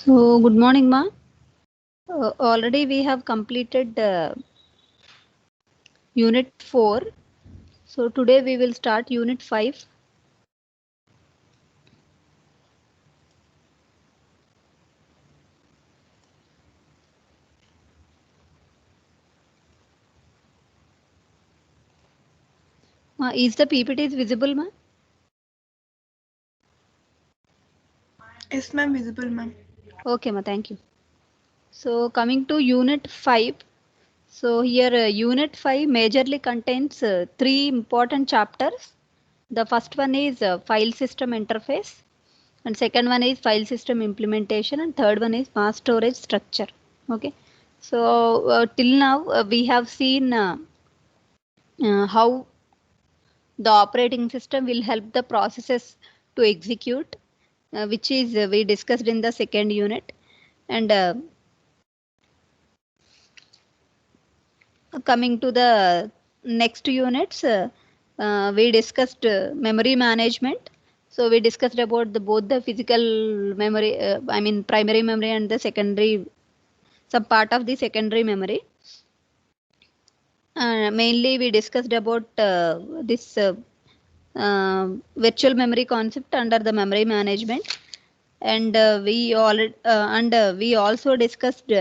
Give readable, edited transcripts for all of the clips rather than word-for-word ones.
So, good morning, ma. Already we have completed Unit 4. So, today we will start Unit 5. Is the PPT is visible, ma? Yes, ma'am, visible, ma'am. Okay, ma. Thank you. So, coming to Unit 5. So, here Unit 5 majorly contains three important chapters. The first one is file system interface, and second one is file system implementation, and third one is mass storage structure. Okay. So, till now we have seen how the operating system will help the processes to execute, which is we discussed in the second unit. And coming to the next units, we discussed memory management. So we discussed about the both the physical memory, I mean primary memory and the secondary, some part of the secondary memory. Mainly we discussed about this virtual memory concept under the memory management, and we also discussed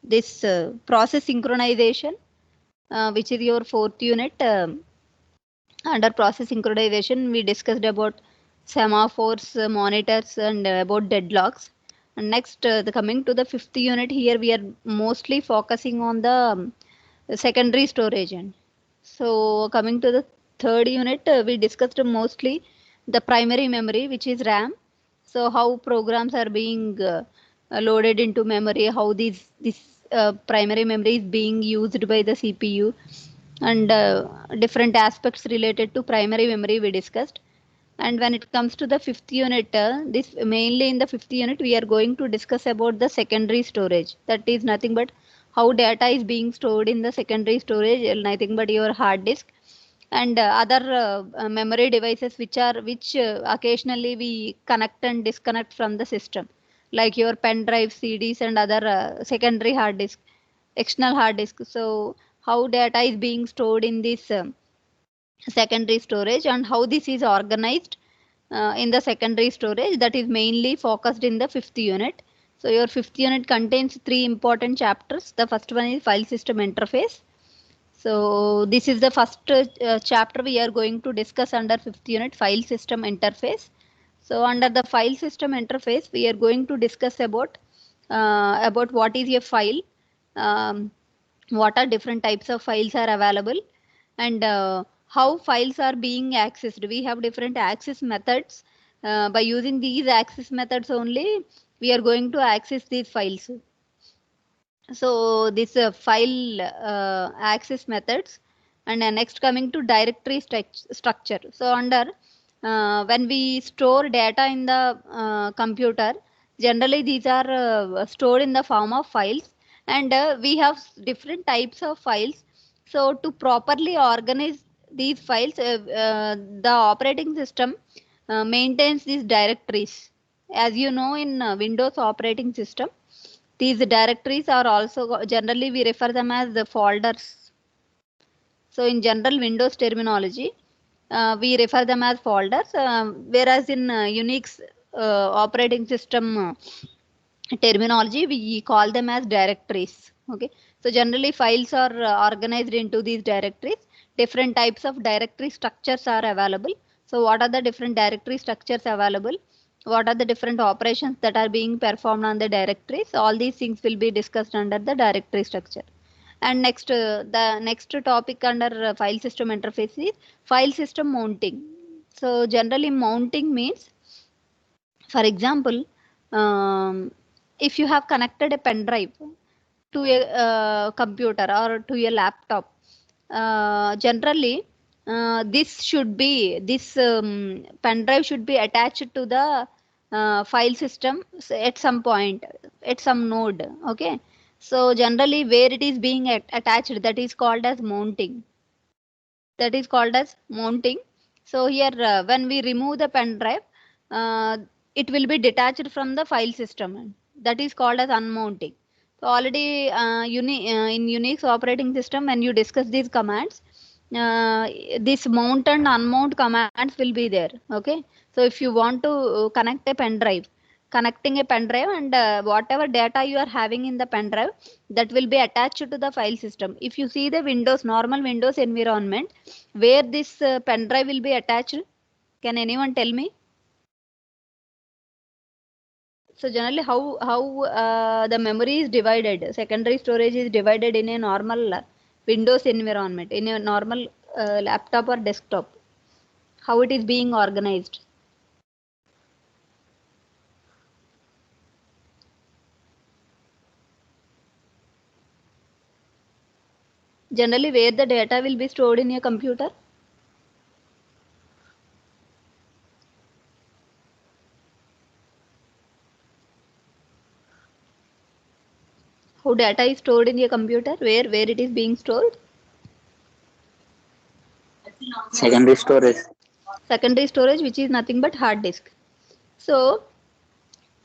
this process synchronization, which is your fourth unit. Under process synchronization, we discussed about semaphores, monitors, and about deadlocks. And next, coming to the fifth unit, here we are mostly focusing on the secondary storage end. So coming to the third unit, we discussed mostly the primary memory, which is RAM. So how programs are being loaded into memory, how this primary memory is being used by the CPU, and different aspects related to primary memory we discussed. And when it comes to the fifth unit, this mainly in the fifth unit, we are going to discuss about the secondary storage. That is nothing but how data is being stored in the secondary storage, nothing but your hard disk and other memory devices which occasionally we connect and disconnect from the system, like your pen drive, CDs, and other secondary hard disk, external hard disk. So how data is being stored in this secondary storage and how this is organized in the secondary storage, that is mainly focused in the fifth unit. So your fifth unit contains three important chapters. The first one is file system interface. So this is the first chapter we are going to discuss under fifth unit, file system interface. So under the file system interface, we are going to discuss about what is a file, um, what are different types of files are available, and how files are being accessed. We have different access methods. By using these access methods only, we are going to access these files. So this file access methods, and next coming to directory structure. So under when we store data in the computer, generally these are stored in the form of files, and we have different types of files. So to properly organize these files, the operating system maintains these directories. As you know, in Windows operating system, these directories are also generally we refer them as the folders. So in general Windows terminology, we refer them as folders, whereas in Unix operating system terminology, we call them as directories. Okay. So generally files are organized into these directories. Different types of directory structures are available. So what are the different directory structures available? What are the different operations that are being performed on the directories? All these things will be discussed under the directory structure. And next, the next topic under file system interface is file system mounting. So generally mounting means, for example, if you have connected a pen drive to a computer or to a laptop, generally this pen drive should be attached to the file system at some point, at some node. Okay. So generally where it is being attached, that is called as mounting. So here when we remove the pen drive, uh, it will be detached from the file system, and that is called as unmounting. So already in Unix operating system, when you discuss these commands, this mount and unmount commands will be there. Okay, so if you want to connect a pen drive, connecting a pen drive, and whatever data you are having in the pen drive, that will be attached to the file system. If you see the Windows, normal Windows environment, where this pen drive will be attached, can anyone tell me? So generally, how the memory is divided, secondary storage is divided in a normal Windows environment, in a normal laptop or desktop. How it is being organized? Generally, where the data will be stored in your computer? How data is stored in your computer? Where it is being stored? Secondary storage. Secondary storage, which is nothing but hard disk. So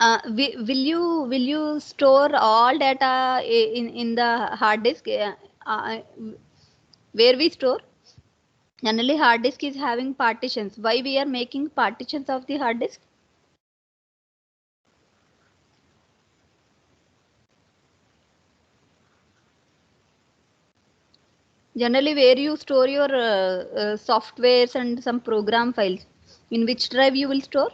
will you store all data in the hard disk? Where we store? Generally, hard disk is having partitions. Why we are making partitions of the hard disk? Generally, where you store your softwares and some program files, in which drive you will store?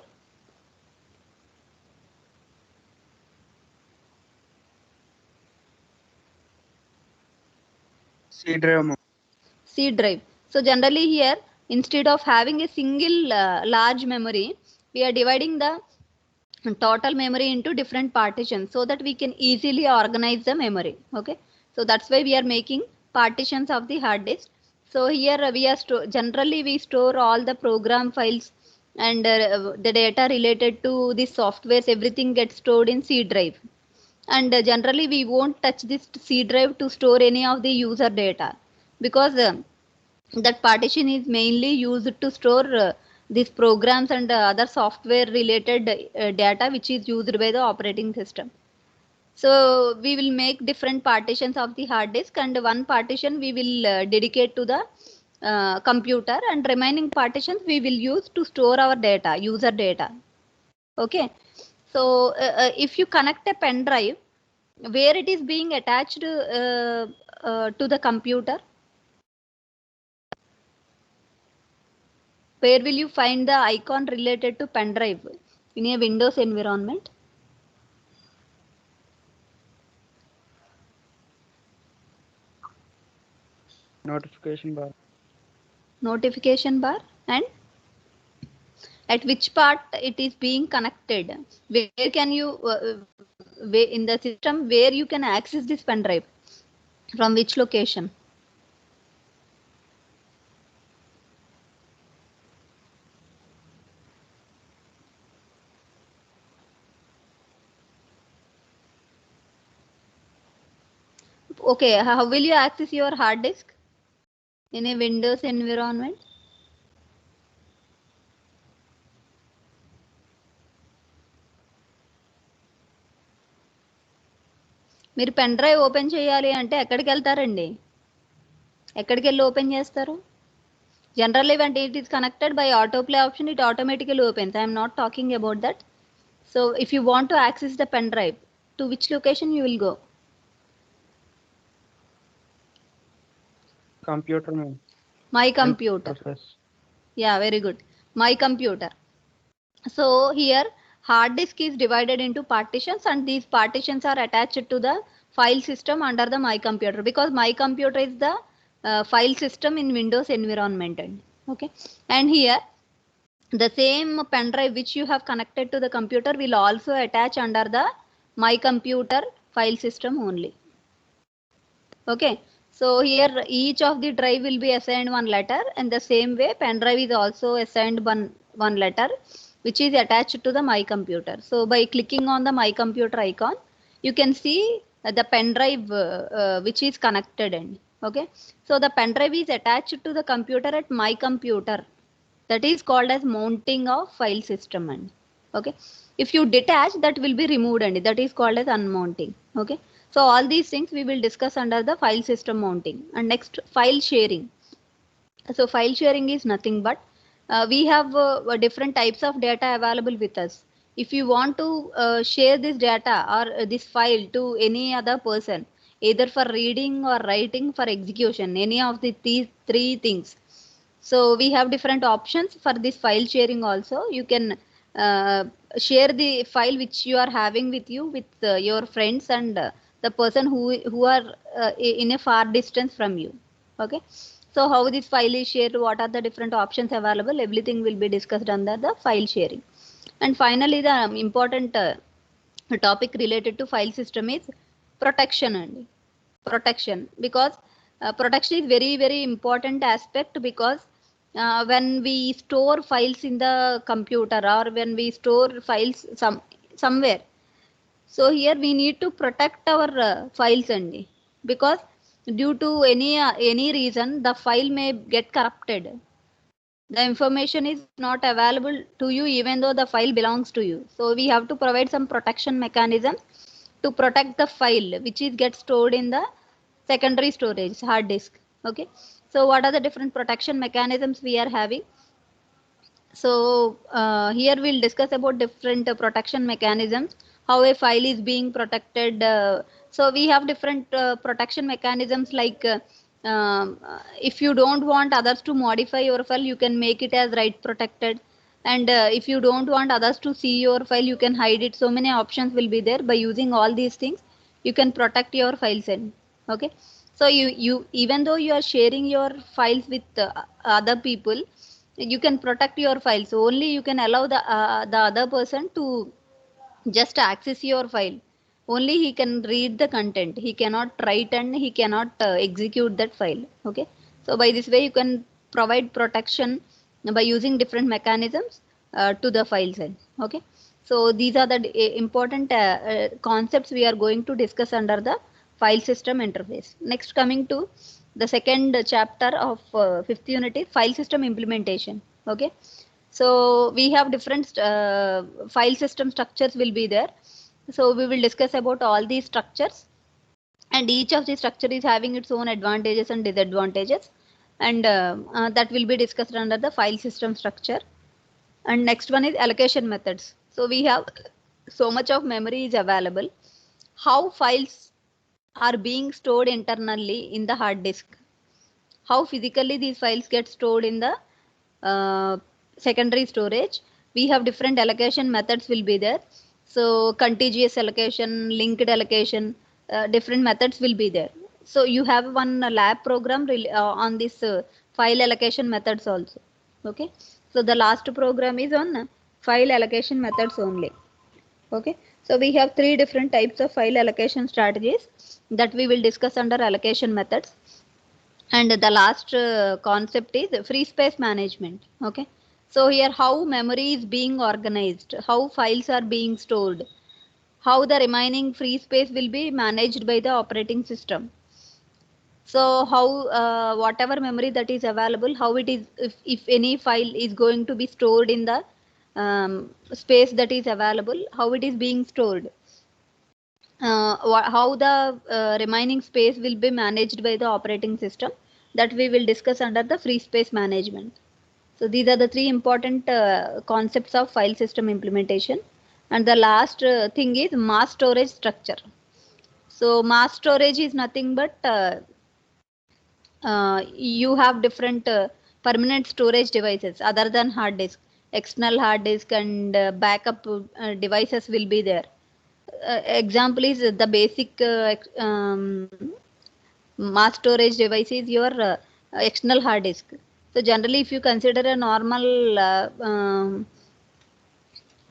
C drive. C drive. So generally here, instead of having a single large memory, we are dividing the total memory into different partitions so that we can easily organize the memory. Okay, so that's why we are making partitions of the hard disk. So here we are generally we store all the program files and the data related to the softwares, everything gets stored in C drive. And generally we won't touch this C drive to store any of the user data, because that partition is mainly used to store these programs and other software related data which is used by the operating system. So we will make different partitions of the hard disk, and one partition we will dedicate to the computer, and remaining partitions we will use to store our data, user data. Okay, so if you connect a pen drive, where it is being attached to the computer, where will you find the icon related to pen drive in a Windows environment? Notification bar. Notification bar. And at which part it is being connected? Where can you where in the system where you can access this pen drive? From which location? Okay, how will you access your hard disk in a Windows environment? మీరు pen drive open చేయాలి అంటే ఎక్కడికి వెళ్తారండి? ఎక్కడికి వెళ్ళి open చేస్తారు? Generally, when it is connected by autoplay option, it automatically opens. I am not talking about that. So if you want to access the pen drive, to which location you will go? Computer. My computer. Yeah, very good. My computer. So here hard disk is divided into partitions, and these partitions are attached to the file system under the my computer, because my computer is the file system in Windows environment. Okay, and here the same pen drive which you have connected to the computer will also attach under the my computer file system only. Okay, so here each of the drive will be assigned one letter, and the same way pen drive is also assigned one letter which is attached to the my computer. So by clicking on the my computer icon, you can see the pen drive which is connected in. Okay, so the pen drive is attached to the computer at my computer. That is called as mounting of file system. And okay, so If you detach, that will be removed and that is called as unmounting. Okay. So all these things we will discuss under the file system mounting. And next, file sharing. So file sharing is nothing but we have different types of data available with us. If you want to share this data or this file to any other person, either for reading or writing for execution, any of these three things. So we have different options for this file sharing also. You can share the file which you are having with you with your friends and the person who are in a far distance from you. Okay. So how this file is shared, what are the different options available, everything will be discussed under the file sharing. And finally, the important topic related to file system is protection and protection, because protection is very important aspect, because when we store files in the computer or when we store files somewhere, so here we need to protect our files only, because due to any reason the file may get corrupted. The information is not available to you even though the file belongs to you. So we have to provide some protection mechanism to protect the file which is get stored in the secondary storage hard disk. Okay. So what are the different protection mechanisms we are having? So here we'll discuss about different protection mechanisms, how a file is being protected. So we have different protection mechanisms like if you don't want others to modify your file, you can make it as write protected. And if you don't want others to see your file, you can hide it. So many options will be there. By using all these things, you can protect your files. And okay. So you even though you are sharing your files with other people, you can protect your files. Only you can allow the other person to just access your file. Only he can read the content. He cannot write and he cannot execute that file. Okay. So by this way you can provide protection by using different mechanisms to the files. Okay. So these are the important concepts we are going to discuss under the file system interface. Next, coming to the second chapter of fifth unit is file system implementation. Okay. So we have different file system structures will be there. So we will discuss about all these structures, and each of the structure is having its own advantages and disadvantages, and that will be discussed under the file system structure. And next one is allocation methods. So we have so much of memory is available. How files are being stored internally in the hard disk? How physically these files get stored in the secondary storage? We have different allocation methods will be there. So contiguous allocation, linked allocation, different methods will be there. So you have one lab program on this file allocation methods also. Okay. So the last program is on file allocation methods only. Okay. So we have three different types of file allocation strategies that we will discuss under allocation methods. And the last concept is free space management. Okay. So here how memory is being organized, how files are being stored, how the remaining free space will be managed by the operating system. So how whatever memory that is available, how it is, if any file is going to be stored in the space that is available, how it is being stored. How the remaining space will be managed by the operating system, that we will discuss under the free space management. So these are the three important concepts of file system implementation. And the last thing is mass storage structure. So mass storage is nothing but you have different permanent storage devices other than hard disk. External hard disk and backup devices will be there. Example is the basic mass storage device is your external hard disk. So generally, if you consider a normal a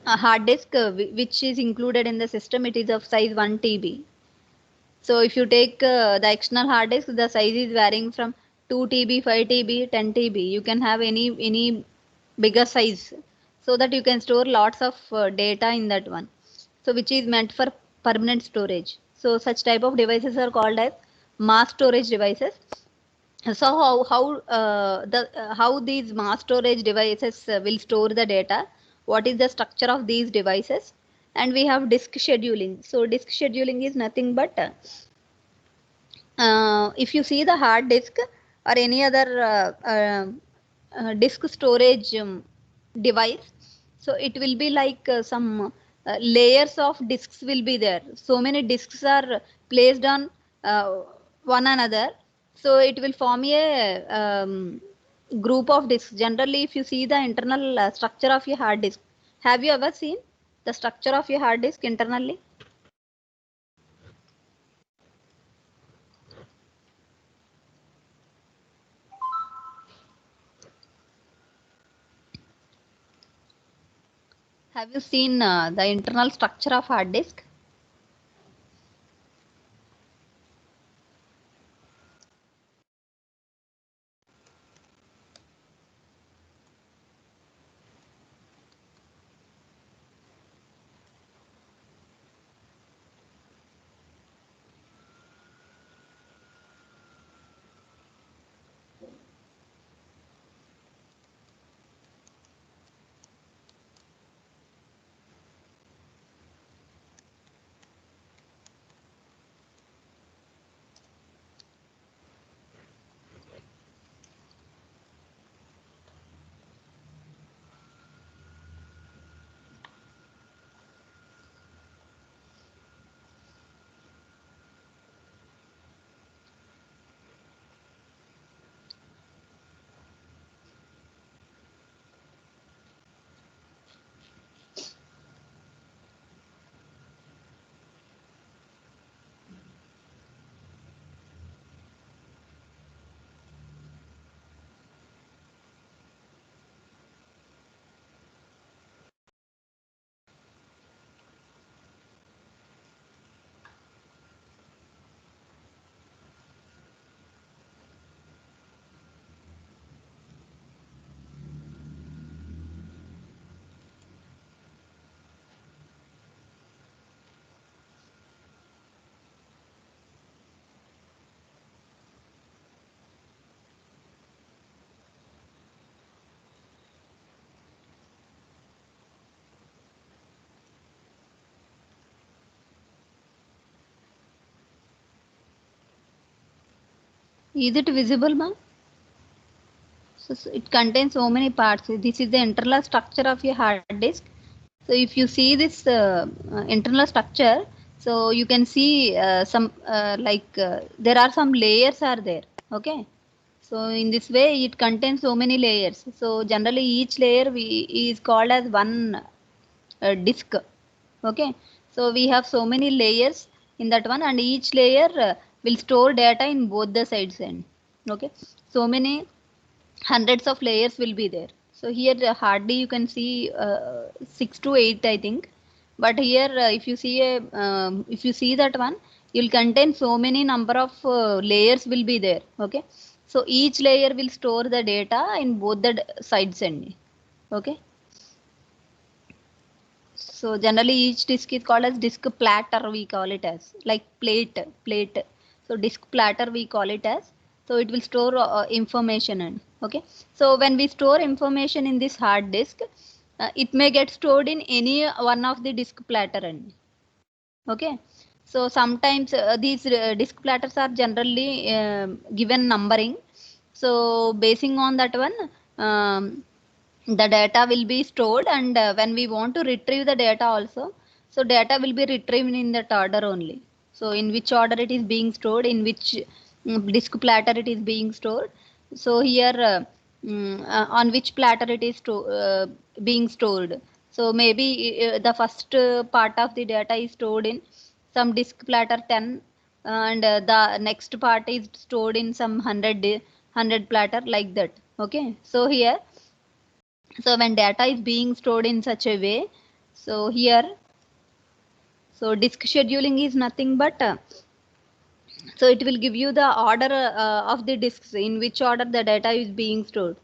hard disk which is included in the system, it is of size 1 TB. So if you take the external hard disk, the size is varying from 2 TB, 5 TB, 10 TB. You can have any bigger size, so that you can store lots of data in that one. So which is meant for permanent storage. So such type of devices are called as mass storage devices. So how these mass storage devices will store the data? What is the structure of these devices? and we have disk scheduling. So disk scheduling is nothing but if you see the hard disk or any other disk storage device, so it will be like some layers of disks will be there. So many disks are placed on one another, so it will form a group of disks. Generally, if you see the internal structure of a hard disk, have you ever seen the structure of a hard disk internally? Have you seen the internal structure of hard disk? Is it visible, ma'am? So it contains so many parts. This is the internal structure of a hard disk. So if you see this internal structure, so you can see some there are some layers are there. Okay. So in this way, it contains so many layers. So generally, each layer is called as one disk. Okay. So we have so many layers in that one, and each layer will store data in both the sides end. Okay. So many hundreds of layers will be there. So here hardly you can see 6 to 8 I think, but here if you see that one, you'll contain so many number of layers will be there. Okay, so each layer will store the data in both the sides only. Okay, so generally each disk is called as disk platter, we call it as like plate. So disk platter we call it as. So it will store information and okay. So when we store information in this hard disk, it may get stored in any one of the disk platter and okay. So sometimes these disk platters are generally given numbering. So basing on that one, the data will be stored, and when we want to retrieve the data also, so data will be retrieved in that order only. So in which order it is being stored, in which disk platter it is being stored. So here on which platter it is being stored. So maybe the first part of the data is stored in some disk platter 10, and the next part is stored in some 100 platter like that. Okay, so here, so when data is being stored in such a way, so here, so disk scheduling is nothing but so it will give you the order of the disks, in which order the data is being stored.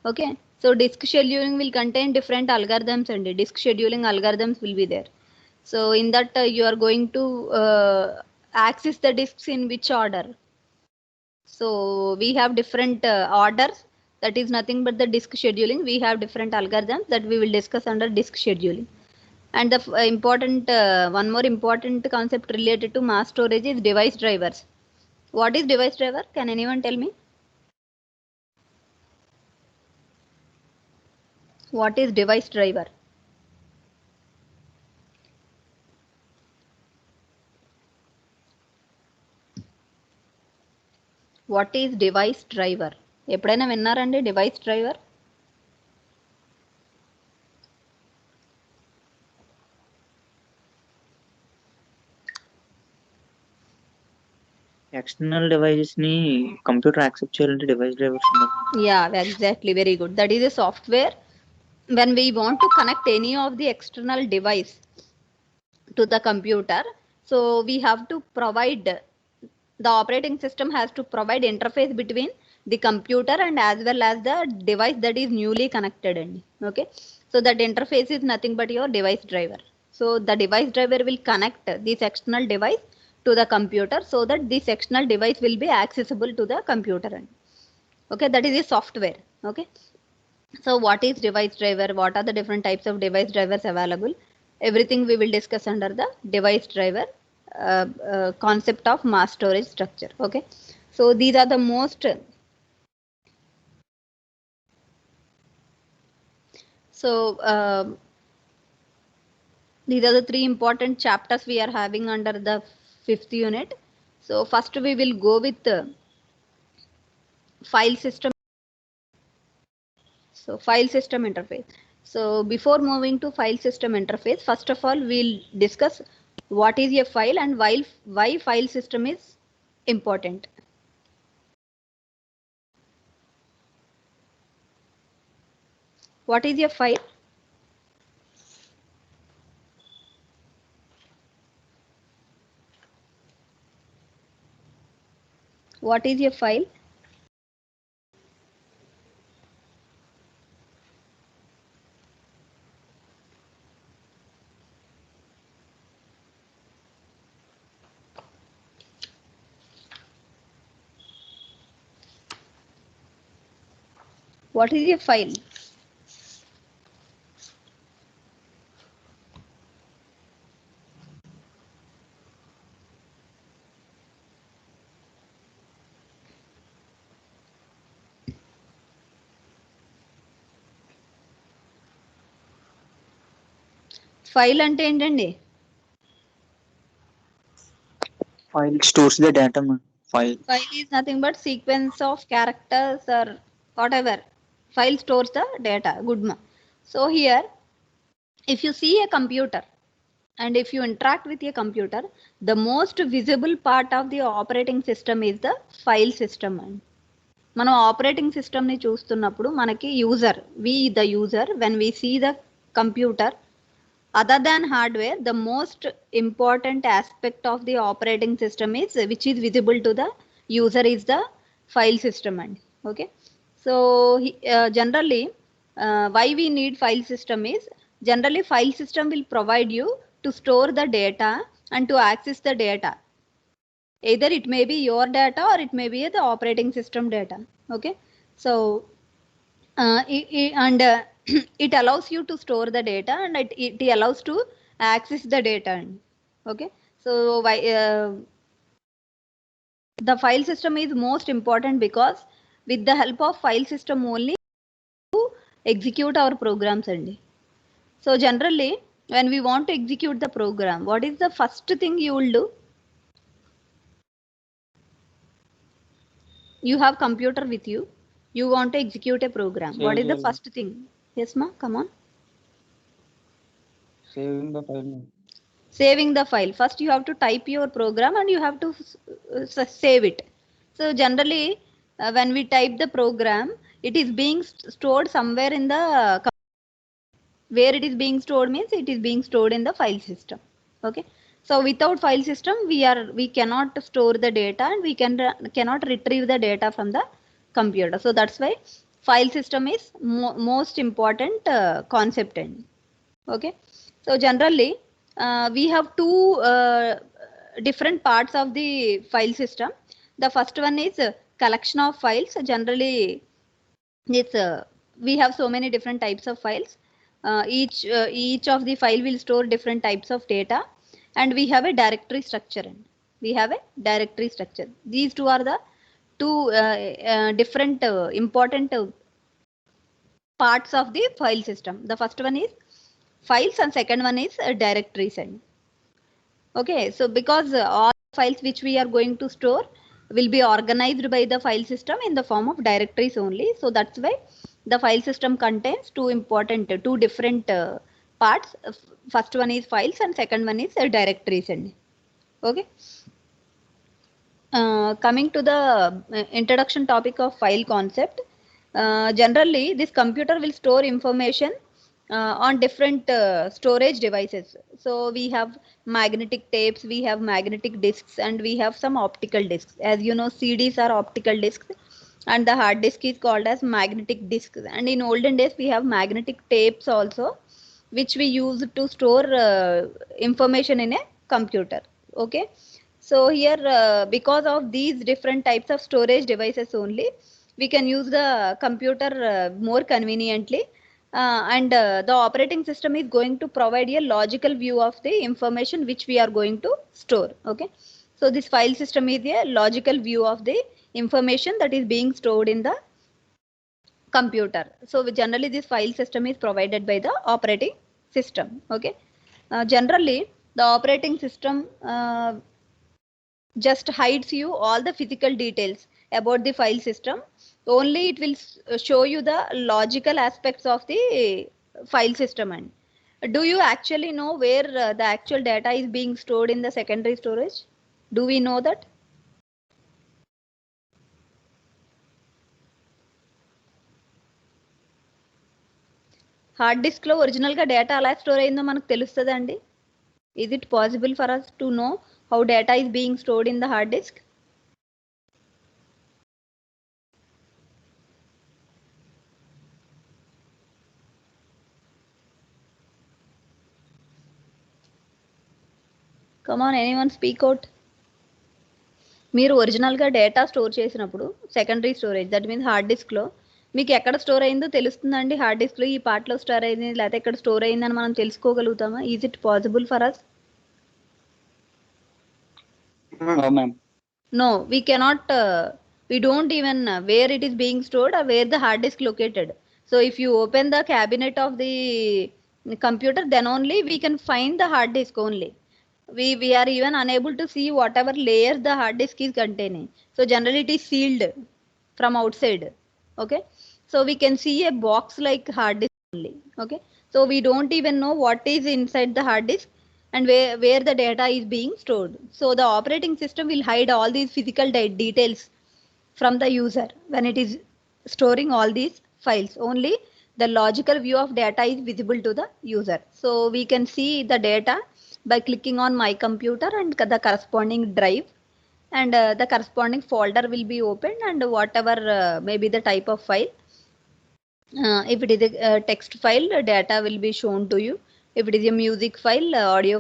Okay, so disk scheduling will contain different algorithms, and the disk scheduling algorithms will be there. So in that you are going to access the disks in which order. So we have different orders, that is nothing but the disk scheduling. We have different algorithms that we will discuss under disk scheduling. And the important one more important concept related to mass storage is device drivers. What is device driver? Can anyone tell me? What is device driver? What is device driver? ఎప్పుడైనా విన్నారండి device driver? External devices ని computer accept చేయాలంటే device drivers Yeah, exactly, very good. That is a software when we want to connect any of the external device to the computer. So we have to provide, the operating system has to provide interface between the computer and as well as the device that is newly connected. And okay, so that interface is nothing but your device driver. So the device driver will connect this external device to the computer so that this external device will be accessible to the computer. And okay, that is a software. Okay, so what is device driver? What are the different types of device drivers available? Everything we will discuss under the device driver concept of mass storage structure. Okay, so these are the most these are the three important chapters we are having under the 5th unit. So first we will go with file system. So file system interface. So before moving to file system interface, first of all we'll discuss what is a file and why file system is important. What is a file? What is a file? What is a file? File అంటే ఏంటండి? File stores the data. File is nothing but sequence of characters or whatever. File stores the data. Good ma. So here, if you see a computer and if you interact with a computer, the most visible part of the operating system is the file system. మనం operating సిస్టమ్ని చూస్తున్నప్పుడు మనకి user, the user, when we see the computer, other than hardware, the most important aspect of the operating system is which is visible to the user is the file system. And okay, so generally why we need file system is, generally file system will provide you to store the data and to access the data. Either it may be your data or it may be the operating system data. Okay, so it allows you to store the data and it allows to access the data. Okay, so why the file system is most important, because with the help of file system only to execute our programs. So generally when we want to execute the program, what is the first thing you will do? You have computer with you, you want to execute a program. What is the first thing? Yes ma, come on. Saving the file. Saving the file. First you have to type your program and you have to save it. So generally when we type the program, it is being stored somewhere in the where it is being stored means it is being stored in the file system. Okay, so without file system we cannot store the data and we cannot retrieve the data from the computer. So that's why file system is most important concept. Okay, so generally we have two different parts of the file system. The first one is collection of files. Generally it's we have so many different types of files. each of the file will store different types of data, and we have a directory structure. And we have a directory structure. These two are the two different important parts of the file system. The first one is files and second one is directories. And okay, so because all files which we are going to store will be organized by the file system in the form of directories only. So that's why the file system contains two different parts. First one is files and second one is directories. And okay. Coming to the introduction topic of file concept, generally this computer will store information on different storage devices. So we have magnetic tapes, we have magnetic disks, and we have some optical disks. As you know, CDs are optical disks, and the hard disk is called as magnetic disks. And in olden days, we have magnetic tapes also, which we use to store information in a computer. Okay. So here, because of these different types of storage devices only, we can use the computer more conveniently. And the operating system is going to provide a logical view of the information which we are going to store. Okay. So this file system is a logical view of the information that is being stored in the computer. So generally this file system is provided by the operating system. Okay. Generally the operating system just hides you all the physical details about the file system. Only it will show you the logical aspects of the file system. And do you actually know where the actual data is being stored in the secondary storage? Do we know that? Hard disk లో original గా data ఎలా store అయిందో మనకు తెలుస్తుందా అండి? Is it possible for us to know how data is being stored in the hard disk? Come on, anyone speak out. మీరు ఒరిజినల్గా data store చేసినప్పుడు secondary storage, that means hard డిస్క్లో మీకు ఎక్కడ స్టోర్ అయిందో తెలుస్తుందండి. హార్డ్ డిస్క్లో ఈ పార్ట్లో స్టోర్ అయింది లేకపోతే ఎక్కడ స్టోర్ అయిందని మనం తెలుసుకోగలుగుతామా? Is it possible for us? No, ma'am. No, we cannot. We don't even where it is being stored or where the hard disk located. So if you open the cabinet of the computer, then only we can find the hard disk only. We are even unable to see whatever layers the hard disk is containing. So generally it is sealed from outside. Okay. So we can see a box like hard disk only. Okay. So we don't even know what is inside the hard disk and where the data is being stored. So the operating system will hide all these physical details from the user when it is storing all these files. Only the logical view of data is visible to the user. So we can see the data by clicking on my computer and the corresponding drive, and the corresponding folder will be opened, and whatever may be the type of file. If it is a text file, data will be shown to you. If it is a music file, audio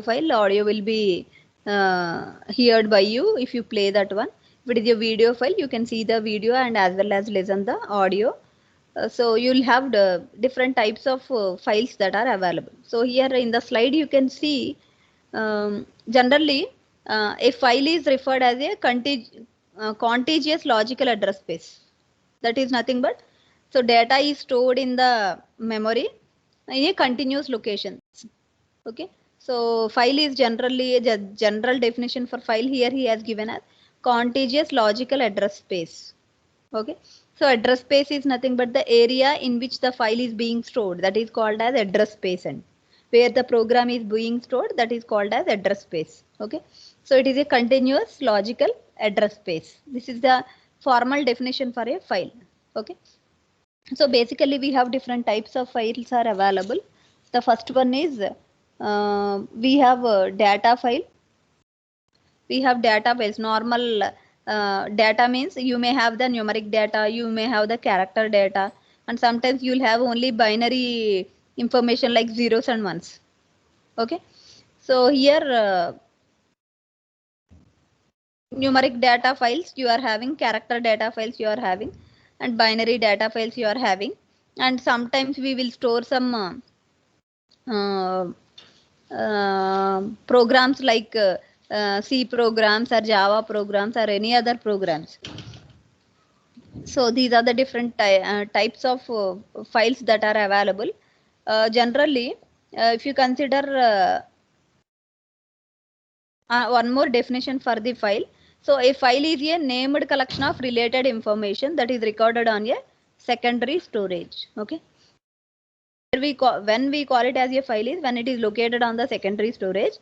will be heard by you if you play that one. If it is a video file, you can see the video and as well as listen the audio. So you'll have the different types of files that are available. So here in the slide you can see generally a file is referred as a contiguous logical address space. That is nothing but, so data is stored in the memory in a continuous location. Okay. So file is generally a general definition for file. Here he has given as contiguous logical address space. Okay. So address space is nothing but the area in which the file is being stored. That is called as address space. And where the program is being stored, that is called as address space. Okay. So it is a continuous logical address space. This is the formal definition for a file. Okay. So basically we have different types of files are available. The first one is we have a data file. We have data files. Normal data means you may have the numeric data, you may have the character data, and sometimes you'll have only binary information like zeros and ones. Okay. So here numeric data files you are having, character data files you are having, and binary data files you are having. And sometimes we will store some programs like C programs or Java programs or any other programs. So these are the different types of files that are available. Generally, if you consider one more definition for the file. So a file is a named collection of related information that is recorded on a secondary storage. Okay. When we call it as a file is when it is located on the secondary storage,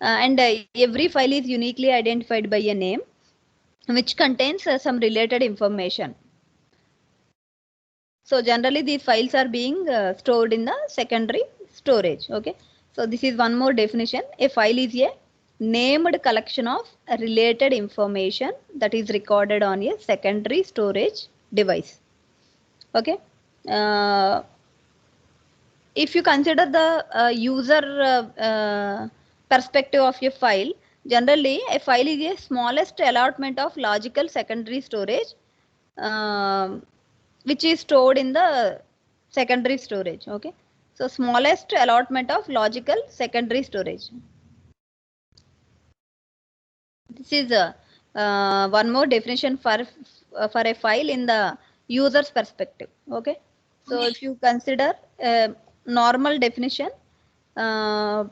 and every file is uniquely identified by a name which contains some related information. So generally these files are being stored in the secondary storage. Okay. So this is one more definition. A file is a named collection of related information that is recorded on a secondary storage device. Okay. If you consider the user perspective of a file, generally a file is a smallest allotment of logical secondary storage which is stored in the secondary storage. Okay. So smallest allotment of logical secondary storage. This is one more definition for a file in the user's perspective. Okay. So if you consider normal definition, a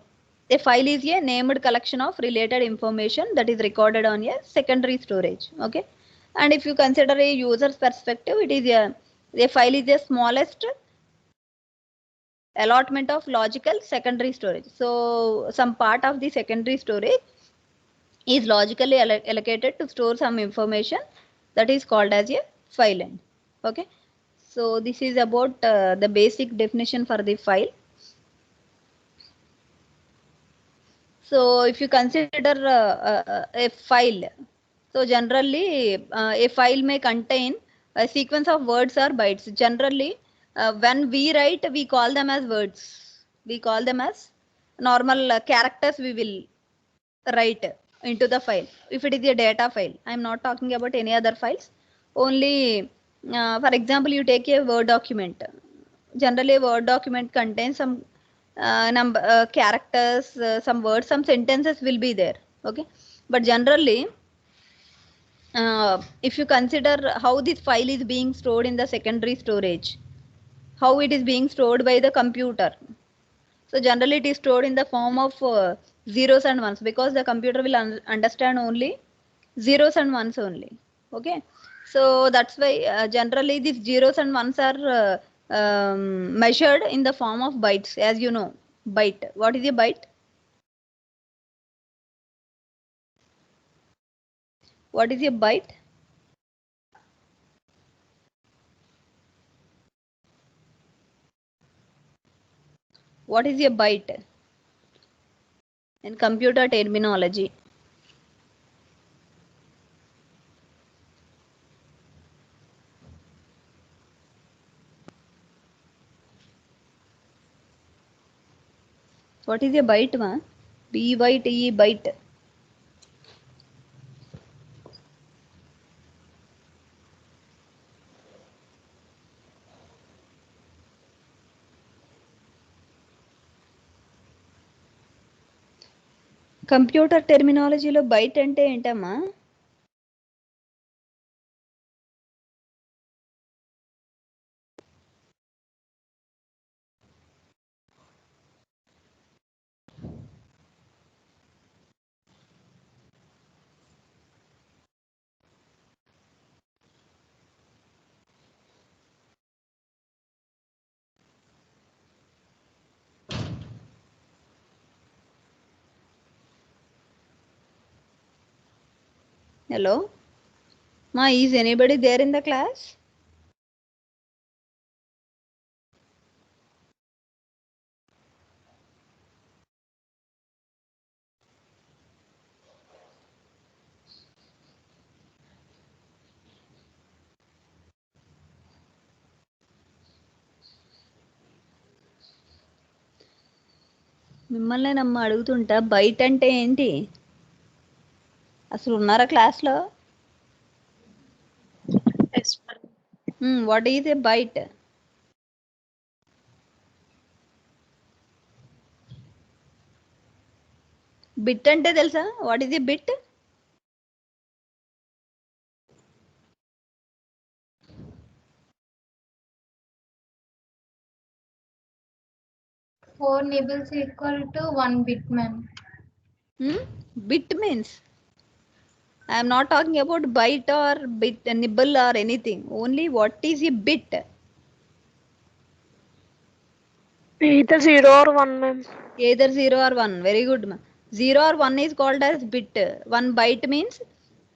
file is a named collection of related information that is recorded on a secondary storage. Okay. And if you consider a user's perspective, it is a file is the smallest allotment of logical secondary storage. So some part of the secondary storage is logically allocated to store some information that is called as a file end. Okay. So this is about the basic definition for the file. So if you consider a file, so generally a file may contain a sequence of words or bytes. Generally when we write, we call them as words. We call them as normal characters we will write into the file. If it is a data file, I am not talking about any other files. Only for example, you take a Word document. Generally a Word document contains some number characters, some words, some sentences will be there. Okay. But generally if you consider how this file is being stored in the secondary storage, how it is being stored by the computer. So generally it is stored in the form of zeros and ones, because the computer will understand only zeros and ones only. Okay. So that's why generally these zeros and ones are measured in the form of bytes. As you know, byte. What is a byte? What is a byte? What is a byte in computer terminology? What is a byte, ma? B-Y-T-E, byte. Computer టెర్మినాలజీలో byte అంటే ఏంటమ్మా? Hello? Ma, is anybody there in the class? మిమ్మల్ని నమ్మ అడుగుతుంటా, byte అంటే ఏంటి? అసలు ఉన్నారా క్లాస్లో? What is a byte? Bit అంటే తెలుసా? What is a bit? Four nibbles equal to 1 bit, ma'am. Bit means I am not talking about byte or bit, nibble or anything. Only what is a bit? Either 0 or 1, ma'am. Either 0 or 1. Very good, ma'am. 0 or 1 is called as bit. 1 byte means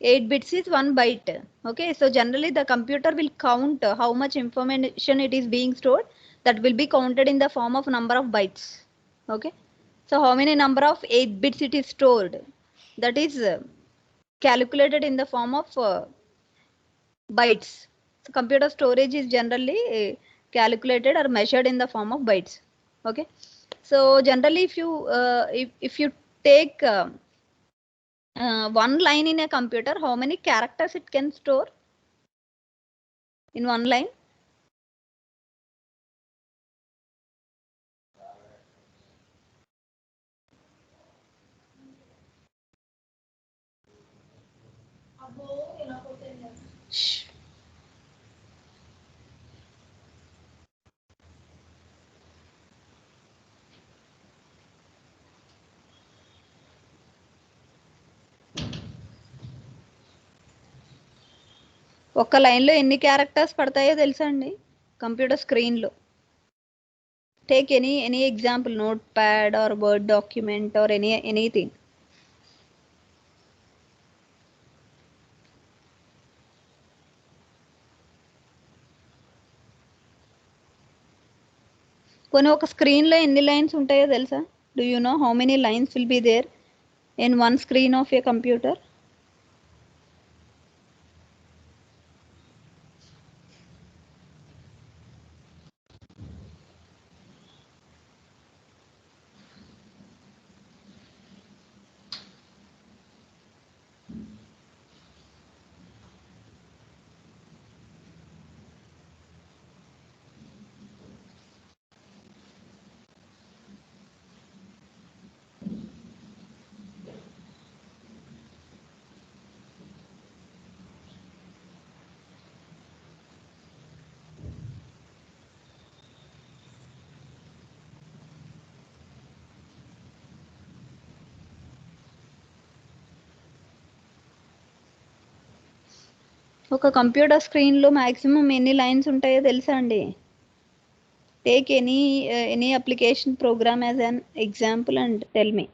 8 bits is 1 byte. Okay, so generally the computer will count how much information it is being stored. That will be counted in the form of number of bytes. Okay, so how many number of 8 bits it is stored, that is calculated in the form of bytes. So computer storage is generally calculated or measured in the form of bytes. Okay, so generally if you take one line in a computer, how many characters it can store in one line? Shh. ఒక లైన్లో ఎన్ని characters పడతాయో తెలుసా అండి computer స్క్రీన్లో? Take any example, notepad or word document or anything. కొన్ని ఒక స్క్రీన్లో ఎన్ని లైన్స్ ఉంటాయో తెలుసా? Do you know how many lines will be there in one screen of a computer? ఒక కంప్యూటర్ స్క్రీన్లో మ్యాక్సిమం ఎన్ని లైన్స్ ఉంటాయో తెలుసా అండి? Take any application program as an example and tell me.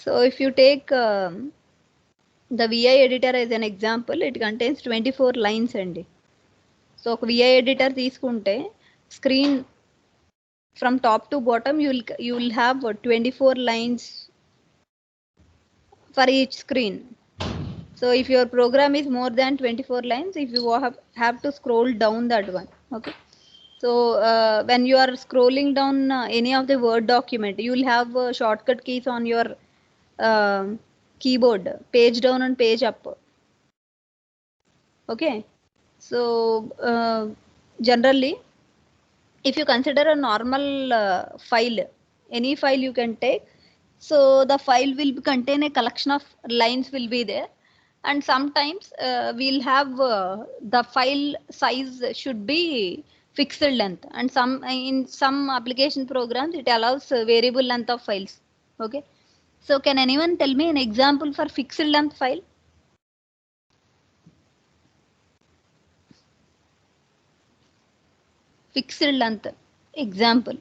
So if you take the VI editor as an example, it contains 24 lines అండి. So ఒక VI editor తీసుకుంటే screen from top to bottom you will have 24 lines for each screen. So if your program is more than 24 lines, if you have to scroll down that one. Okay, so when you are scrolling down any of the Word document, you will have shortcut keys on your keyboard, page down and page up. Okay, so generally if you consider a normal file, any file you can take, so the file will contain a collection of lines will be there, and sometimes we'll have the file size should be fixed length, and in some application programs it allows variable length of files. Okay, so can anyone tell me an example for fixed length file? Fixed length example.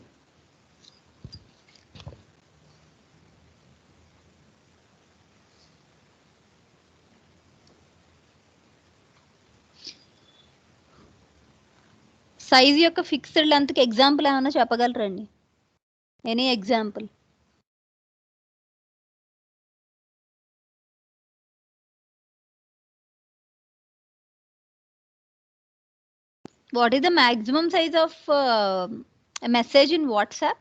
Size యొక్క fixed లెంత్కి example ఏమైనా చెప్పగలరండి? Any example? What is the maximum size of a message in WhatsApp?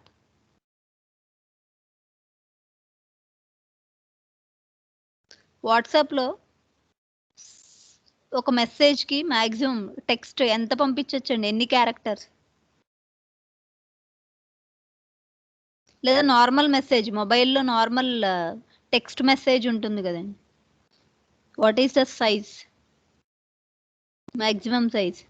వాట్సాప్లో ఒక message కి maximum text ఎంత పంపించొచ్చండి, ఎన్ని characters? లేదా నార్మల్ మెసేజ్, మొబైల్లో నార్మల్ టెక్స్ట్ మెసేజ్ ఉంటుంది కదండి, what is the size, maximum size?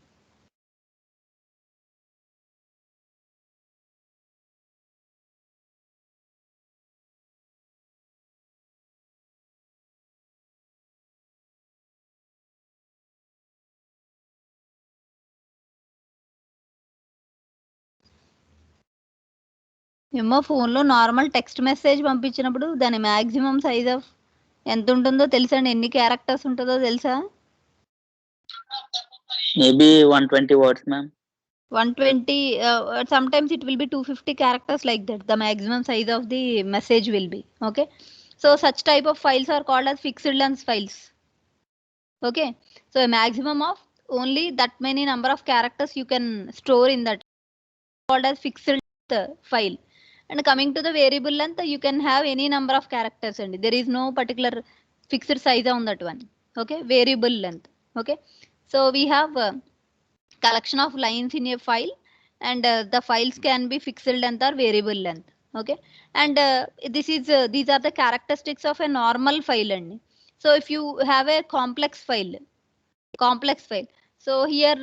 ఏమో ఫోన్లో నార్మల్ టెక్స్ట్ మెసేజ్ పంపించినప్పుడు దాని మ్యాక్సిమం సైజ్ ఆఫ్ ఎంత ఉంటుందో తెలుసా అండి, ఎన్ని క్యారెక్టర్స్ ఉంటుందో తెలుసా? Maybe 120 words, ma'am. 120, sometimes it will be 250 characters, like that the maximum size of the message will be. Okay, so such type of files are called as fixed length files. Okay, so a maximum of only that many number of characters you can store in that, called as fixed length file. And coming to the variable length, you can have any number of characters and there is no particular fixed size on that one. Okay, variable length. Okay, so we have collection of lines in a file, and the files can be fixed length or variable length. Okay, and these are the characteristics of a normal file. And so if you have a complex file, so here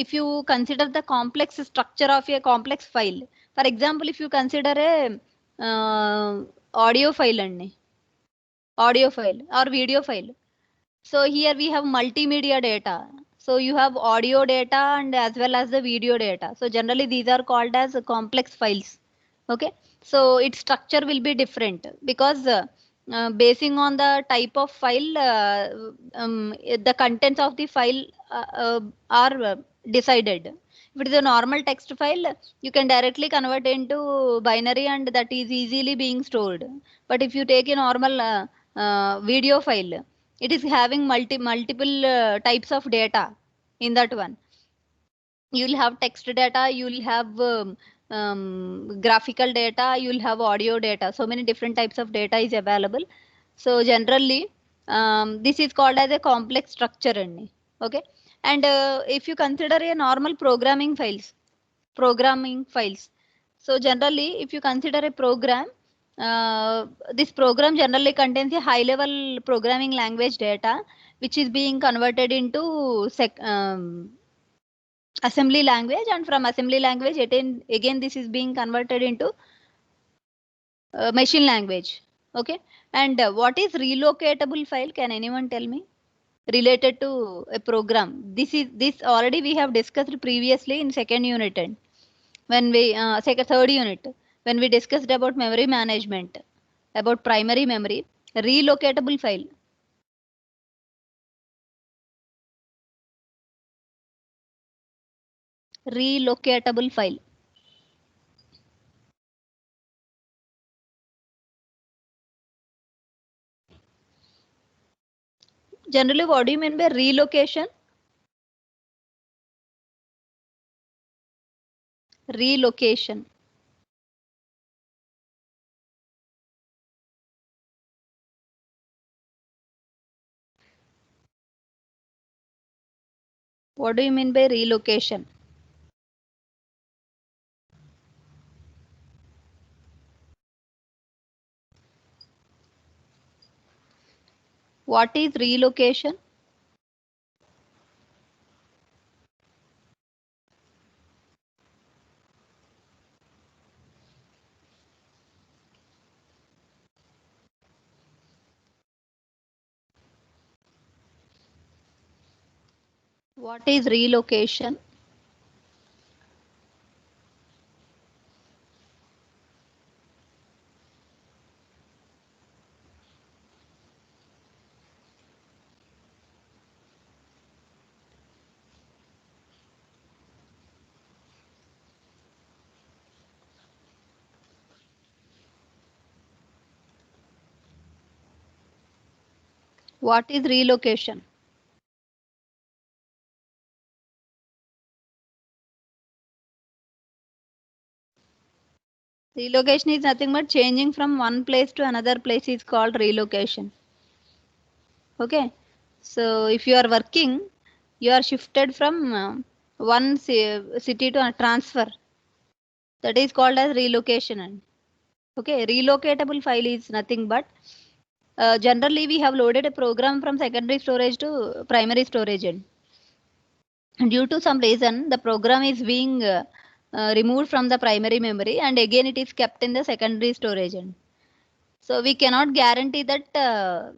if you consider the complex structure of a complex file, for example, if you consider a audio file and audio file or video file, so here we have multimedia data. So you have audio data and as well as the video data. So generally these are called as complex files. Okay, so its structure will be different because basing on the type of file, the contents of the file are decided. If it is a normal text file, you can directly convert into binary and that is easily being stored. But if you take a normal video file, it is having multiple types of data in that one. You will have text data, you will have graphical data, you will have audio data. So many different types of data is available. So generally this is called as a complex structure. Okay, and if you consider a normal programming files, so generally if you consider a program, this program generally contains a high level programming language data which is being converted into assembly language, and from assembly language again this is being converted into machine language. Okay, and what is relocatable file? Can anyone tell me, related to a program? This already we have discussed previously in second unit, and when we third unit, when we discussed about memory management, about primary memory. Relocatable file, relocatable file. Generally, what do you mean by relocation? Relocation. What do you mean by relocation? What is relocation? What is relocation? What is relocation? Relocation is nothing but changing from one place to another place is called relocation. Okay, So if you are working, you are shifted from one city to a transfer. That is called as relocation. Okay, relocatable file is nothing but generally we have loaded a program from secondary storage to primary storage. And due to some reason, the program is being removed from the primary memory and again it is kept in the secondary storage. And so we cannot guarantee that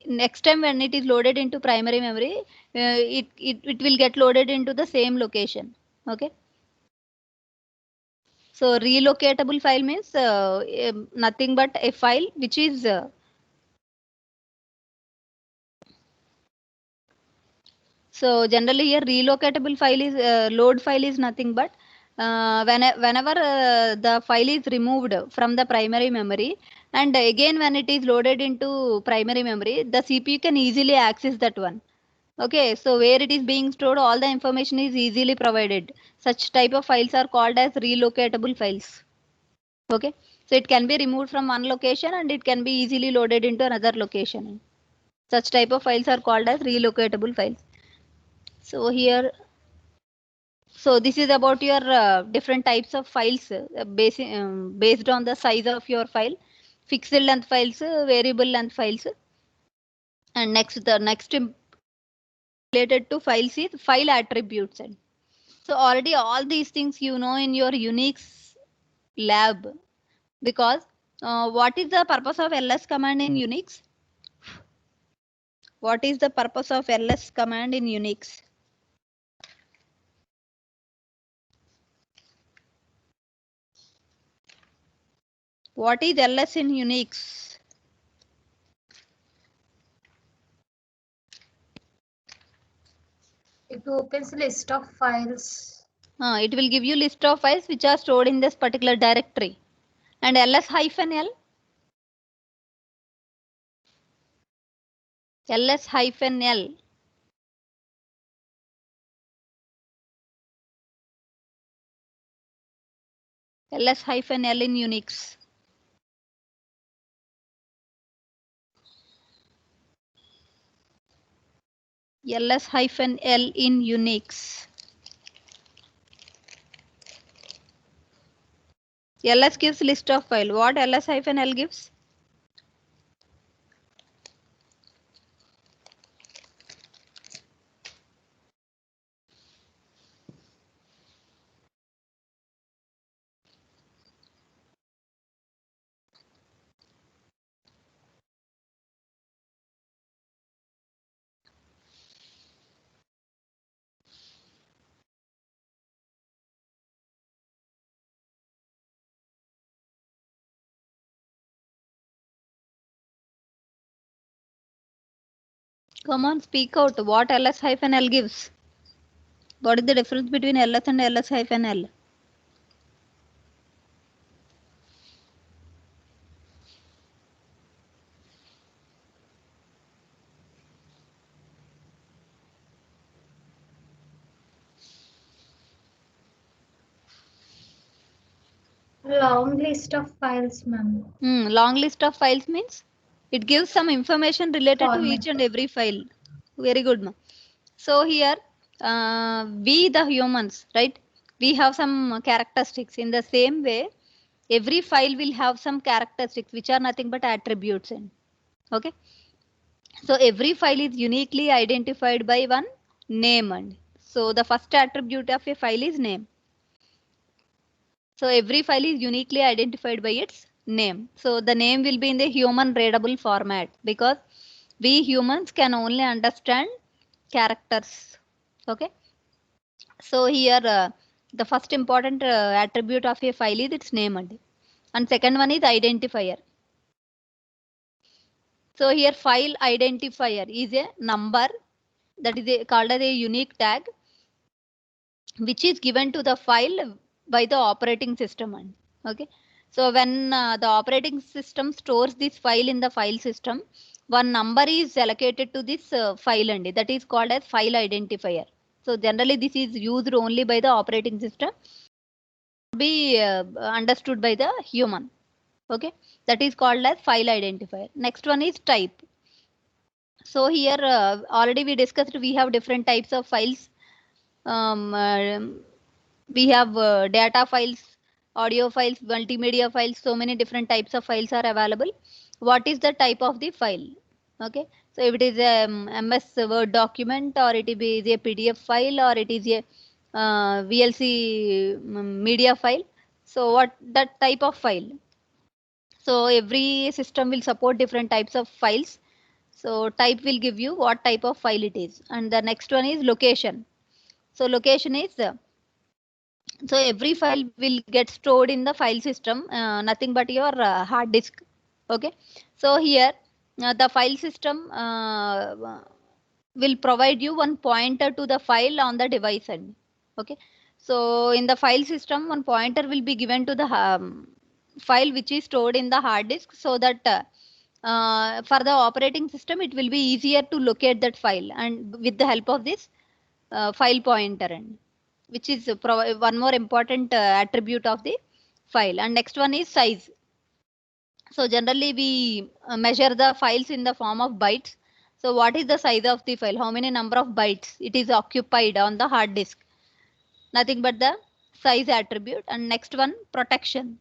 next time when it is loaded into primary memory, it will get loaded into the same location. Okay. So relocatable file means nothing but a file which is so generally here relocatable file is load file is nothing but whenever the file is removed from the primary memory and again when it is loaded into primary memory, the CPU can easily access that one. Okay, so where it is being stored, all the information is easily provided. Such type of files are called as relocatable files. Okay, so it can be removed from one location and it can be easily loaded into another location. Such type of files are called as relocatable files. So here, so this is about your different types of files based on the size of your file, fixed length files, variable length files, and next the next related to files is file attributes. And so already all these things you know in your Unix lab, because what is the purpose of ls command in Unix? What is the purpose of ls command in Unix? What is ls in Unix? It opens list of files. It will give you list of files which are stored in this particular directory. And ls-l, ls-l, ls-l in Unix. ls-l in Unix. ls gives list of file. What ls-l gives? Come on, speak out. What ls-l gives? What is the difference between ls and ls-l? Long list of files, ma'am. Long list of files means it gives some information related to each Format. and every file. Very good, ma'am. So here, we the humans, right? We have some characteristics. In the same way, every file will have some characteristics which are nothing but attributes. Okay. So every file is uniquely identified by one name. And so the first attribute of a file is name. So every file is uniquely identified by its name. So the name will be in the human readable format because we humans can only understand characters. Okay. So here the first important attribute of a file is its name and second one is identifier. So here file identifier is a number that is called as a unique tag which is given to the file by the operating system. Okay. So when the operating system stores this file in the file system, one number is allocated to this file and that is called as file identifier. So generally this is used only by the operating system, be understood by the human. Okay, that is called as file identifier. Next one is type. So here already we discussed we have different types of files. We have data files, audio files, multimedia files. So many different types of files are available. What is the type of the file? Okay, so if it is a MS Word document, or it is a PDF file, or it is a VLC media file. So what that type of file? So every system will support different types of files. So type will give you what type of file it is. And the next one is location. So location is so every file will get stored in the file system, nothing but your hard disk. Okay, so here the file system will provide you one pointer to the file on the device end. Okay, so in the file system one pointer will be given to the file which is stored in the hard disk, so that for the operating system it will be easier to locate that file, and with the help of this file pointer end, which is one more important attribute of the file. And next one is size. So generally we measure the files in the form of bytes. So what is the size of the file? How many number of bytes it is occupied on the hard disk? Nothing but the size attribute. And next one, protection.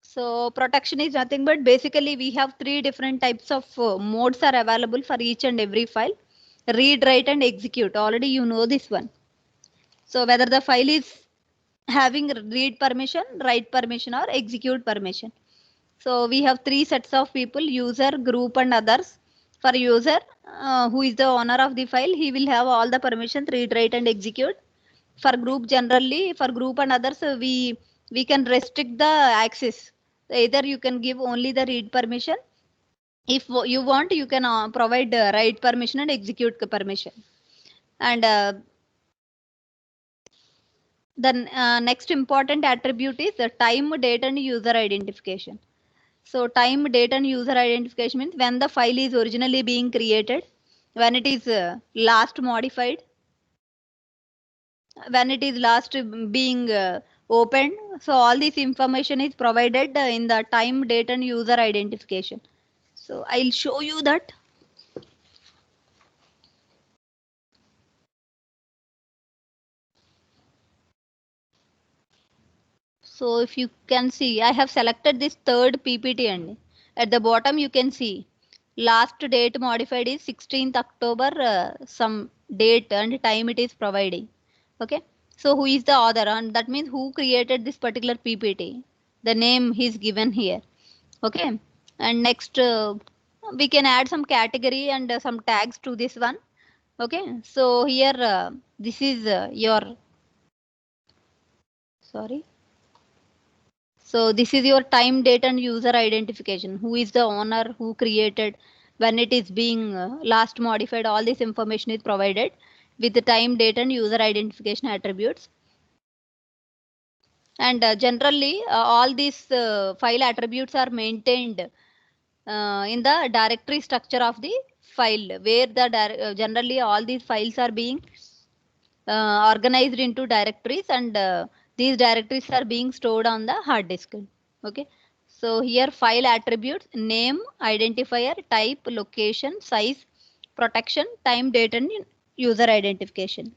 So protection is nothing but basically we have three different types of modes are available for each and every file. Read, write and execute. Already you know this one. So whether the file is having read permission, write permission or execute permission. So we have three sets of people: user, group and others. For user, who is the owner of the file, he will have all the permissions: read, write and execute. For group, generally for group and others, we can restrict the access. Either you can give only the read permission. If you want, you can provide write permission and execute permission. And the next important attribute is the time, date and user identification. So time, date and user identification means when the file is originally being created, when it is last modified, when it is last being opened. So all this information is provided in the time, date and user identification. So I'll show you that. So if you can see, I have selected this third PPT, and at the bottom you can see last date modified is 16th October, some date and time it is providing. Okay, so who is the author? And that means who created this particular PPT. The name is given here. Okay, and next we can add some category and some tags to this one. Okay, so here this is your, sorry. So this is your time, date and user identification. Who is the owner, who created, when it is being last modified, all this information is provided with the time, date and user identification attributes. And generally all these file attributes are maintained in the directory structure of the file, where the generally all these files are being organized into directories, and these directories are being stored on the hard disk. Okay, so here file attributes: name, identifier, type, location, size, protection, time, date and user identification.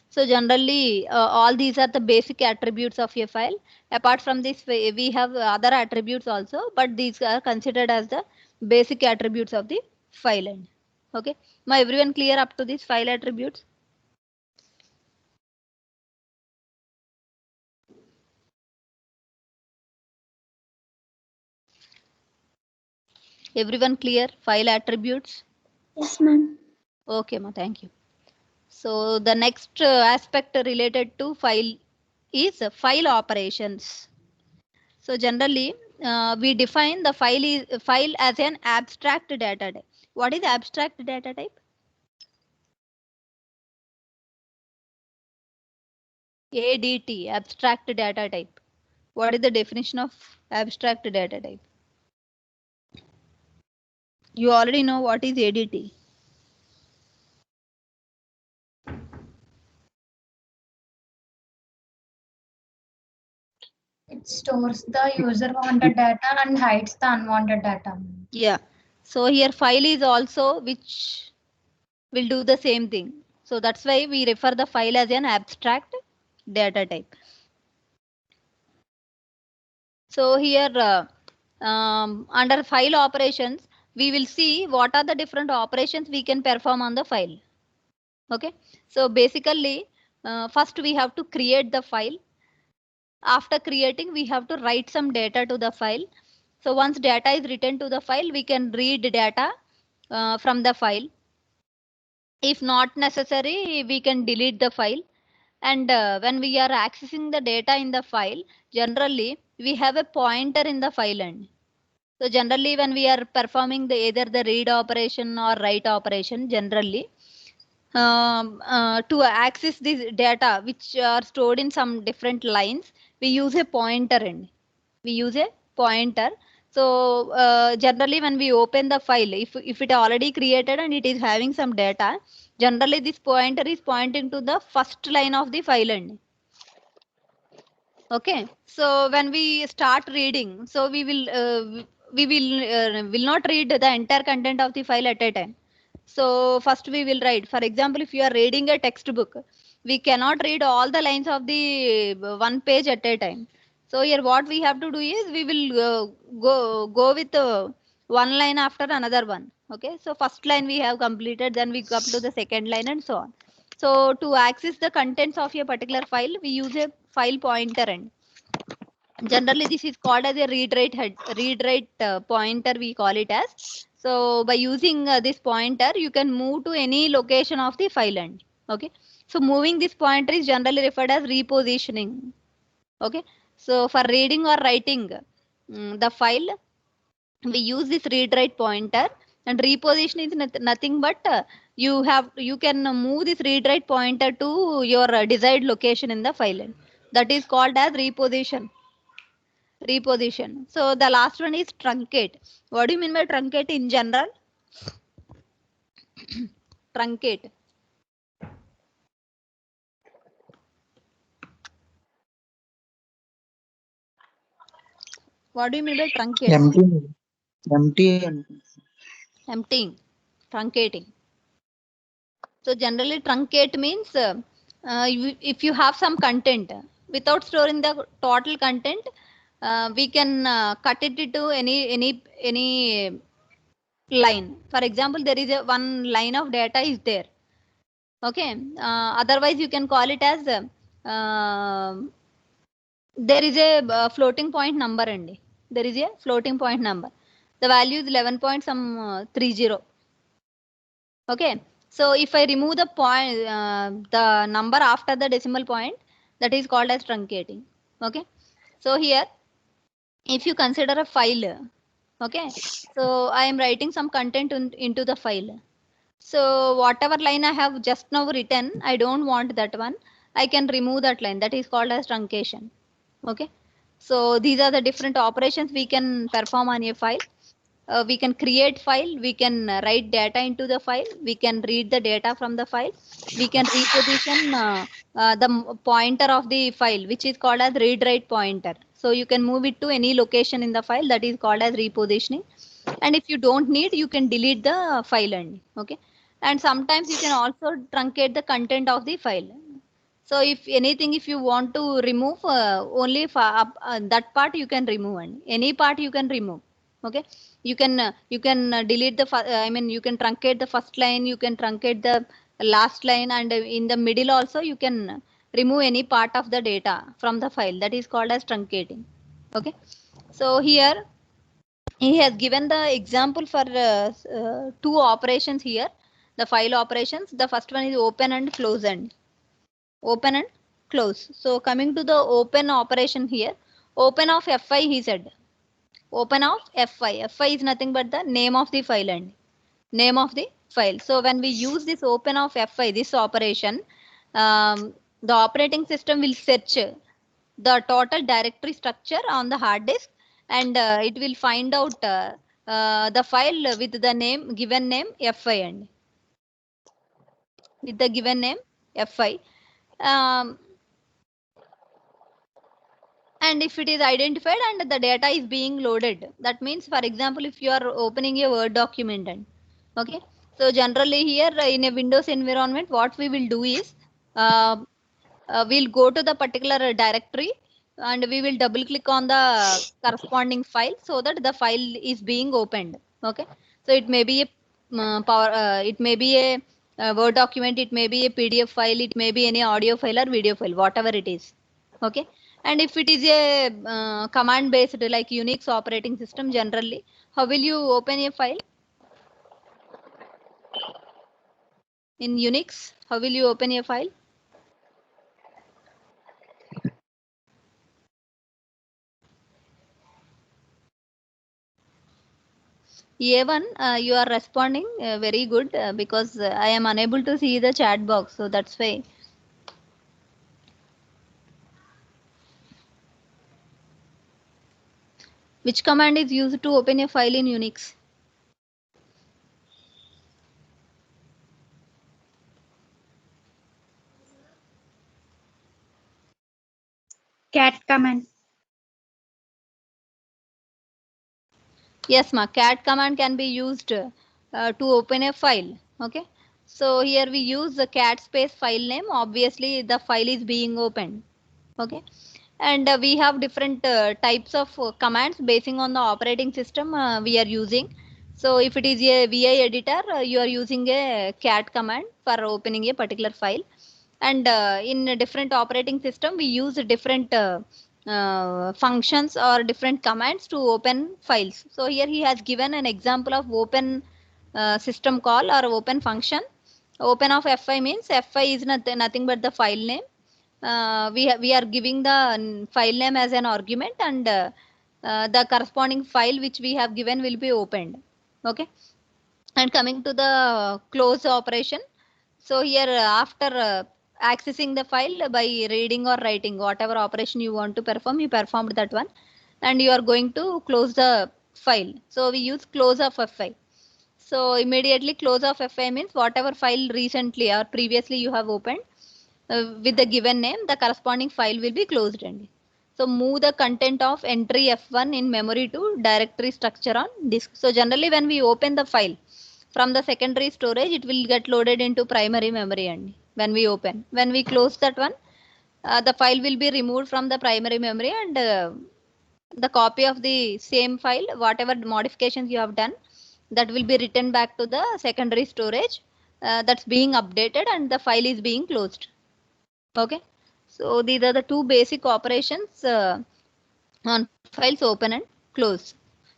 So generally all these are the basic attributes of a file. Apart from this we have other attributes also, but these are considered as the basic attributes of the file end. Okay, now everyone clear up to these file attributes? Everyone clear file attributes? Yes, ma'am. Okay, ma, thank you. So the next aspect related to file is file operations. So generally we define the file as an abstract data type. What is abstract data type? ADT, abstract data type. What is the definition of abstract data type? You already know what is ADT. It stores the user wanted data and hides the unwanted data. Yeah. So here file is also which will do the same thing. So that's why we refer the file as an abstract data type. So here under file operations, we will see what are the different operations we can perform on the file. Okay, so basically first we have to create the file. After creating, we have to write some data to the file. So once data is written to the file, we can read data from the file. If not necessary, we can delete the file. And when we are accessing the data in the file, generally we have a pointer in the file end. So generally when we are performing either the read operation or write operation, generally to access this data which are stored in some different lines, we use a pointer end. We use a pointer. So generally when we open the file, if it already created and it is having some data, generally this pointer is pointing to the first line of the file end. Okay, so when we start reading, so we will not read the entire content of the file at a time. So first we will write. For example, if you are reading a textbook, we cannot read all the lines of the one page at a time. So here what we have to do is we will go with one line after another one. Okay, so first line we have completed, then we go up to the second line and so on. So to access the contents of a particular file, we use a file pointer end. Generally, this is called as a read write pointer. We call it as. So by using this pointer, you can move to any location of the file end. Okay. So moving this pointer is generally referred as repositioning. Okay. So for reading or writing the file, we use this read write pointer, and reposition is nothing but you can move this read write pointer to your desired location in the file end. That is called as reposition. So the last one is truncate. What do you mean by truncate in general? Truncate. What do you mean by truncate? Empty. Emptying, truncating. So generally truncate means if you have some content without storing the total content, we can cut it into any line. For example, there is a one line of data is there. Okay. Otherwise, you can call it as there is a floating point number and there is a floating point number. The value is 11.30. Okay. So if I remove the point, the number after the decimal point, that is called as truncating. Okay. So here, if you consider a file, okay. So I am writing some content into the file. So whatever line I have just now written, I don't want that one. I can remove that line. That is called as truncation. Okay. So these are the different operations we can perform on a file. We can create file, we can write data into the file, we can read the data from the file, we can reposition the pointer of the file, which is called as read write pointer. So you can move it to any location in the file, that is called as repositioning. And if you don't need, you can delete the file end. Okay. And sometimes you can also truncate the content of the file. So if anything, if you want to remove only that part, you can remove, and any part you can remove. Okay. You can delete the I mean you can truncate the first line, you can truncate the last line, and in the middle also you can remove any part of the data from the file. That is called as truncating. Okay. So here he has given the example for two operations here, the file operations. The first one is open and close end. Open and close. So coming to the open operation here, open of fi, he said. Open of fi. Fi is nothing but the name of the file and name of the file. So when we use this open of fi, this operation, the operating system will search the total directory structure on the hard disk, and it will find out the file with the name, given name fi, and with the given name fi. Um, and if it is identified and the data is being loaded, that means, for example, if you are opening a Word document, and okay, so generally here in a Windows environment, what we will do is we'll go to the particular directory and we will double click on the corresponding file so that the file is being opened. Okay, so it may be a it may be a Word document, it may be a PDF file, it may be any audio file or video file, whatever it is. Okay, and if it is a command based like Unix operating system, generally, how will you open a file? In Unix, how will you open a file? A1, you are responding very good because I am unable to see the chat box, so that's why. Which command is used to open a file in Unix? Cat command. Yes, ma. Cat command can be used to open a file. Okay. So here we use the cat space file name. Obviously, the file is being opened. Okay. And we have different types of commands basing on the operating system we are using. So if it is a VI editor, you are using a cat command for opening a particular file. And in a different operating system, we use different functions or different commands to open files. So here he has given an example of open system call or open function. Open of fi means fi is nothing but the file name. We are giving the file name as an argument, and the corresponding file which we have given will be opened. Okay, and coming to the close operation, so here after accessing the file by reading or writing, whatever operation you want to perform, you performed that one, and you are going to close the file. So we use close of fi. So immediately close of fi means whatever file recently or previously you have opened with the given name, the corresponding file will be closed. And so move the content of entry F1 in memory to directory structure on disk. So generally when we open the file from the secondary storage, it will get loaded into primary memory. And when we open, when we close that one, the file will be removed from the primary memory, and the copy of the same file, whatever modifications you have done, that will be written back to the secondary storage, that's being updated, and the file is being closed. Okay, so these are the two basic operations on files open and close.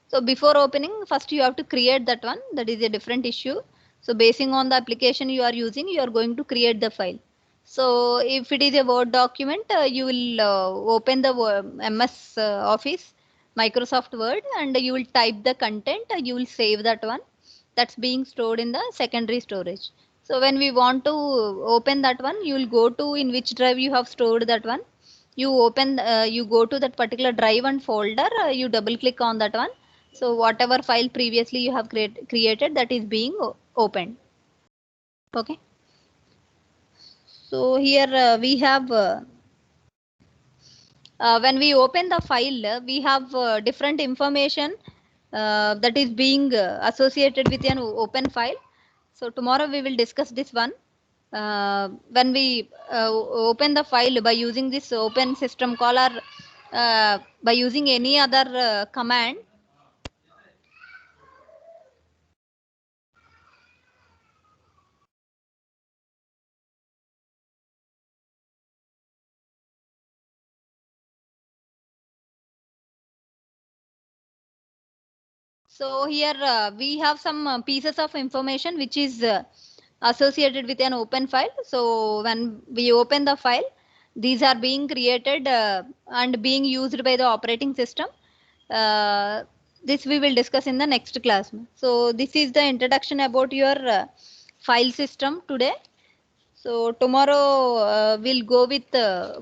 So before opening, first you have to create that one. That is a different issue. So basing on the application you are using, you are going to create the file. So if it is a Word document, you will open the MS Office, Microsoft Word, and you will type the content. You will save that one. That's being stored in the secondary storage. So when we want to open that one, you will go to in which drive you have stored that one. You open, you go to that particular drive and folder, you double click on that one. So whatever file previously you have created, that is being opened. Okay. So here we have, when we open the file, we have different information that is being associated with an open file. So tomorrow we will discuss this one. When we open the file by using this open system call or by using any other command, so here we have some pieces of information which is associated with an open file. So when we open the file, these are being created and being used by the operating system. This we will discuss in the next class. So this is the introduction about your file system today. So tomorrow we'll go with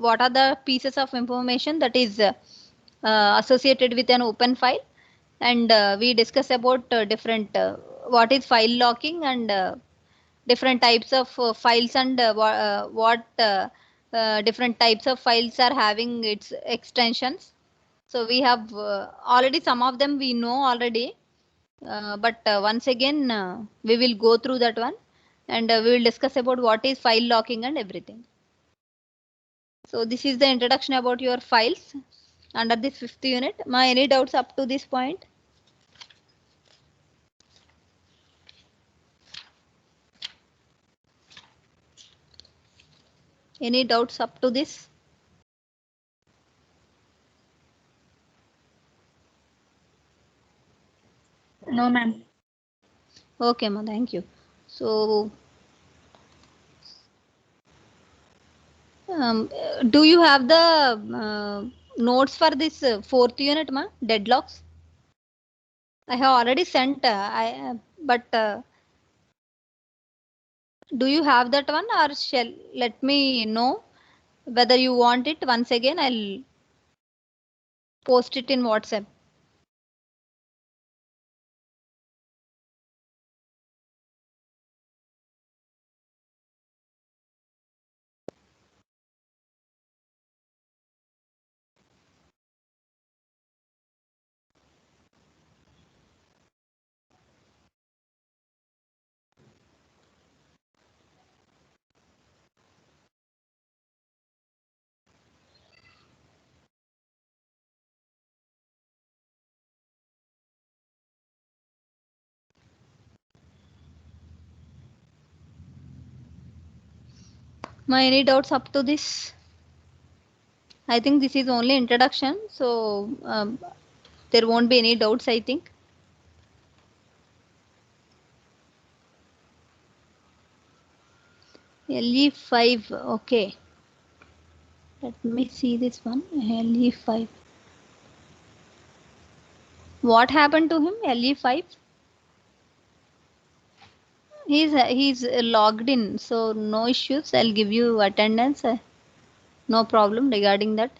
what are the pieces of information that is associated with an open file, and we discuss about different what is file locking, and different types of files, and what different types of files are having its extensions. So we have already some of them we know already, but once again we will go through that one, and we will discuss about what is file locking and everything. So this is the introduction about your files under this 5th unit. Any doubts up to this point? Any doubts up to this? No, ma'am. Okay, ma, thank you. So, do you have the notes for this 4th unit, ma? Deadlocks? I have already sent, but do you have that one, or shall let me know whether you want it? Once again, I'll post it in WhatsApp. Any doubts up to this? I think this is only introduction, so there won't be any doubts, I think. LE5, okay. Let me see this one, LE5. What happened to him, LE5? He's logged in, so no issues. I'll give you attendance. No problem regarding that.